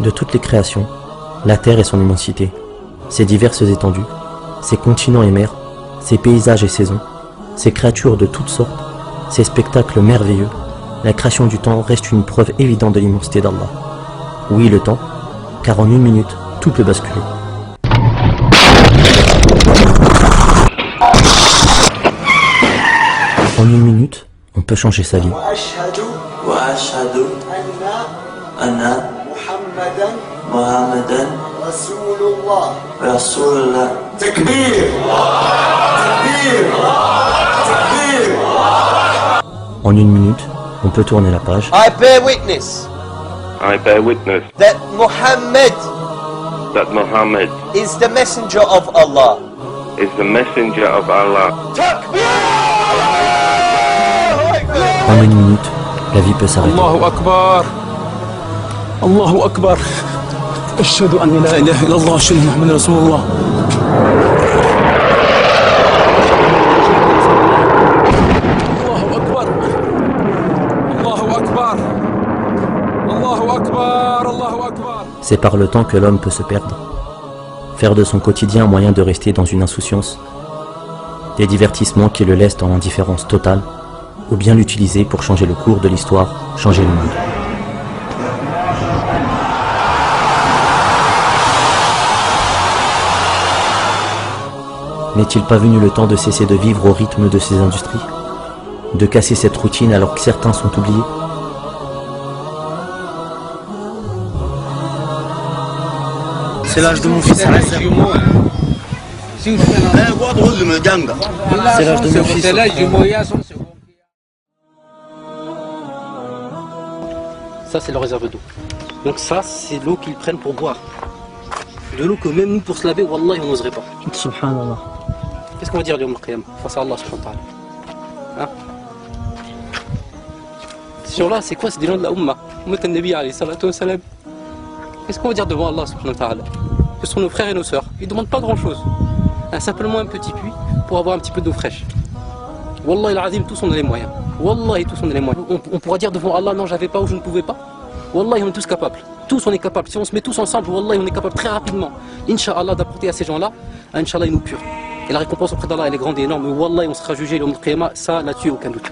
De toutes les créations, la terre et son immensité, ses diverses étendues, ses continents et mers, ses paysages et saisons, ses créatures de toutes sortes, ses spectacles merveilleux, la création du temps reste une preuve évidente de l'immensité d'Allah. Oui, le temps, car en une minute, tout peut basculer. En une minute, on peut changer sa vie. En une minute, on peut tourner la page. I bear witness that Muhammad is the messenger of Allah. En une minute, la vie peut s'arrêter. Allahu Akbar. Allahu Akbar. Ashhadu an la ilaha illallah, ashhadu anna Muhammadan Rasulullah. Allahu Akbar. Allahu Akbar. Allahu Akbar. Allahu Akbar. C'est par le temps que l'homme peut se perdre. Faire de son quotidien un moyen de rester dans une insouciance. Des divertissements qui le laissent dans l'indifférence totale, ou bien l'utiliser pour changer le cours de l'histoire, changer le monde. N'est-il pas venu le temps de cesser de vivre au rythme de ces industries? De casser cette routine alors que certains sont oubliés? C'est l'âge de mon fils. C'est l'âge de mon fils. Ça c'est leur réserve d'eau. Donc ça c'est l'eau qu'ils prennent pour boire. De l'eau que même nous pour se laver, wallah on n'oserait pas. Subhanallah. Qu'est-ce qu'on va dire Yawm al-Qiyamah face à Allah subhanahu wa ta'ala? Hein? Ces gens-là c'est quoi? C'est des gens de la Ummah. Ummah al-Nabi alayhi salatu wa salam. Qu'est-ce qu'on va dire devant Allah subhanahu wa ta'ala? Ce sont nos frères et nos sœurs. Ils ne demandent pas grand-chose. Simplement un petit puits pour avoir un petit peu d'eau fraîche. Wallah il-Azim, tous on a les moyens. Wallah tous on a les moyens. On pourra dire devant Allah non j'avais pas ou je ne pouvais pas. Wallah on est tous capables. Tous on est capables. Si on se met tous ensemble, wallah on est capables très rapidement. Inch'Allah d'apporter à ces gens-là, Inch'Allah ils nous purent. Et la récompense auprès d'Allah elle est grande et énorme. Wallah on sera jugé le Qiyamah, ça là-dessus aucun doute.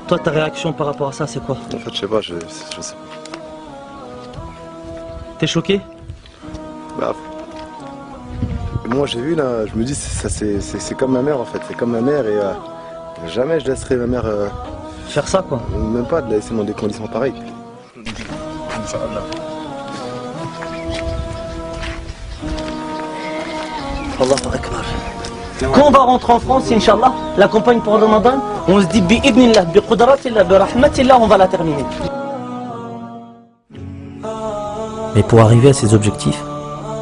Toi ta réaction par rapport à ça c'est quoi? En fait je sais pas, je sais pas. T'es choqué? Bah, moi j'ai vu là, je me dis c'est comme ma mère en fait, c'est comme ma mère et jamais je laisserai ma mère faire ça quoi. Même pas de la laisser dans des conditions pareilles. Allahu Akbar. Quand on va rentrer en France, Inch'Allah, la campagne pour Ramadan, on se dit bi'idnillah, bi'qudratillah, birahmatillah, on va la terminer. Mais pour arriver à ces objectifs,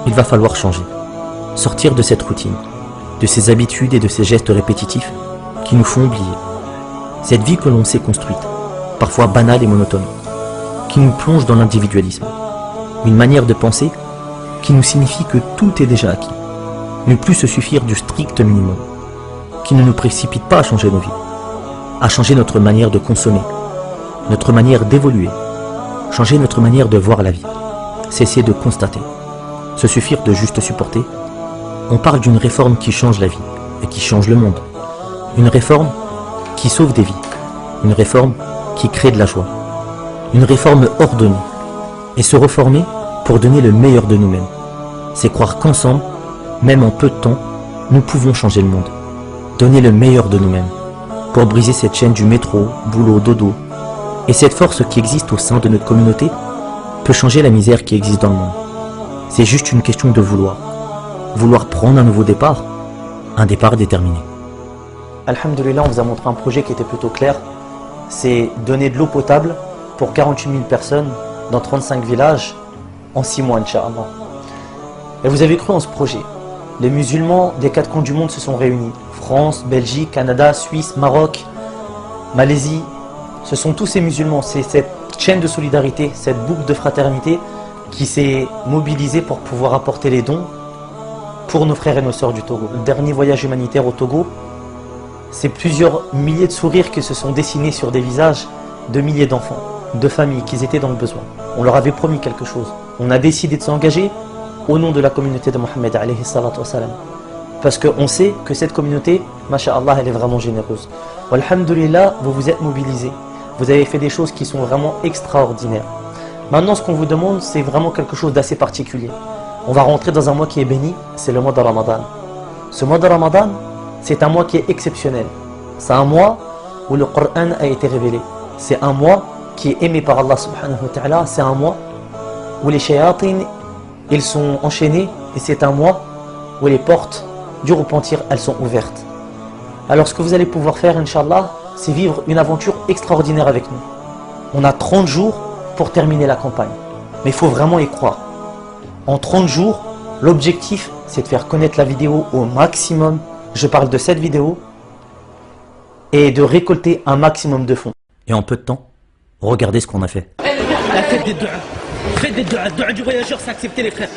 il va falloir changer. Sortir de cette routine, de ces habitudes et de ces gestes répétitifs qui nous font oublier. Cette vie que l'on s'est construite, parfois banale et monotone, qui nous plonge dans l'individualisme. Une manière de penser qui nous signifie que tout est déjà acquis. Ne plus se suffire du strict minimum. Qui ne nous précipite pas à changer nos vies. À changer notre manière de consommer. Notre manière d'évoluer. Changer notre manière de voir la vie. Cesser de constater. Se suffire de juste supporter. On parle d'une réforme qui change la vie et qui change le monde. Une réforme qui sauve des vies. Une réforme qui crée de la joie. Une réforme ordonnée. Et se reformer pour donner le meilleur de nous-mêmes. C'est croire qu'ensemble, même en peu de temps, nous pouvons changer le monde. Donner le meilleur de nous-mêmes. Pour briser cette chaîne du métro, boulot, dodo. Et cette force qui existe au sein de notre communauté peut changer la misère qui existe dans le monde. C'est juste une question de vouloir. Vouloir prendre un nouveau départ. Un départ déterminé. Alhamdulillah, on vous a montré un projet qui était plutôt clair. C'est donner de l'eau potable pour 48 000 personnes dans 35 villages en 6 mois, Inch'Allah. Et vous avez cru en ce projet. Les musulmans des 4 coins du monde se sont réunis. France, Belgique, Canada, Suisse, Maroc, Malaisie. Ce sont tous ces musulmans. C'est cette chaîne de solidarité, cette boucle de fraternité qui s'est mobilisée pour pouvoir apporter les dons pour nos frères et nos sœurs du Togo. Le dernier voyage humanitaire au Togo, c'est plusieurs milliers de sourires qui se sont dessinés sur des visages de milliers d'enfants, de familles qui étaient dans le besoin. On leur avait promis quelque chose. On a décidé de s'engager au nom de la communauté de Mohammed alayhi salatu wassalam. Parce qu'on sait que cette communauté, masha'Allah, elle est vraiment généreuse. Alhamdulillah, vous vous êtes mobilisés. Vous avez fait des choses qui sont vraiment extraordinaires. Maintenant, ce qu'on vous demande, c'est vraiment quelque chose d'assez particulier. On va rentrer dans un mois qui est béni, c'est le mois de Ramadan. Ce mois de Ramadan, c'est un mois qui est exceptionnel. C'est un mois où le Coran a été révélé. C'est un mois qui est aimé par Allah subhanahu wa ta'ala. C'est un mois où les shayatin, ils sont enchaînés. Et c'est un mois où les portes du repentir, elles sont ouvertes. Alors ce que vous allez pouvoir faire, Inch'Allah, c'est vivre une aventure extraordinaire avec nous. On a 30 jours pour terminer la campagne. Mais il faut vraiment y croire. En 30 jours, l'objectif, c'est de faire connaître la vidéo au maximum. Je parle de cette vidéo. Et de récolter un maximum de fonds. Et en peu de temps, regardez ce qu'on a fait. La tête des doigts. Faites des doigts. Doigts du voyageur, c'est accepté les frères.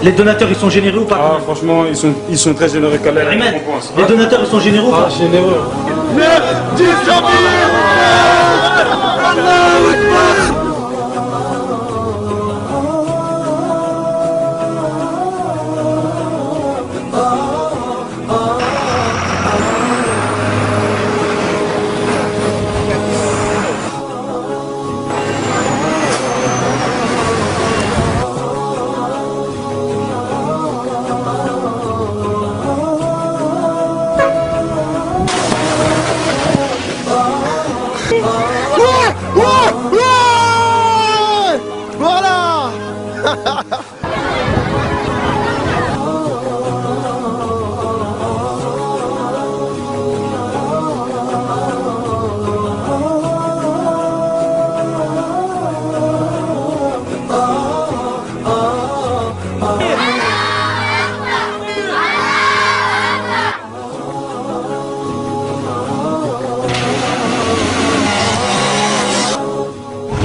Les donateurs, ils sont généreux ou pas? Ah, franchement, ils sont très généreux quand même. Les donateurs, ils sont généreux ou pas? Généreux. Voilà.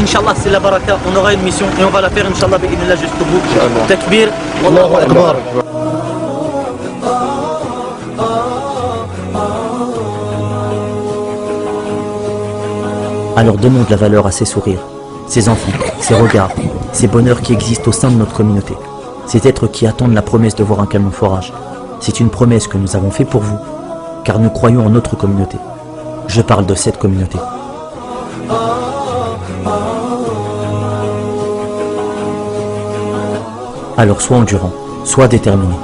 Inch'Allah, c'est la baraka, on aura une mission et on va la faire, Inch'Allah, bi'idhnillah, jusqu'au bout. Takbir, Wallahu Akbar. Alors donnons de la valeur à ces sourires, ces enfants, ces regards, ces bonheurs qui existent au sein de notre communauté. Ces êtres qui attendent la promesse de voir un camion forage. C'est une promesse que nous avons faite pour vous, car nous croyons en notre communauté. Je parle de cette communauté. Alors sois endurant, sois déterminé,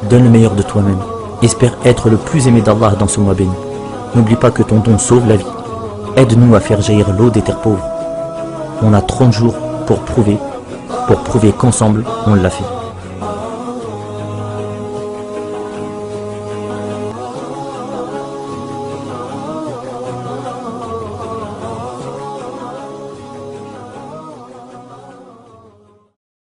donne le meilleur de toi-même, espère être le plus aimé d'Allah dans ce mois béni. N'oublie pas que ton don sauve la vie. Aide-nous à faire jaillir l'eau des terres pauvres. On a 30 jours pour prouver qu'ensemble on l'a fait.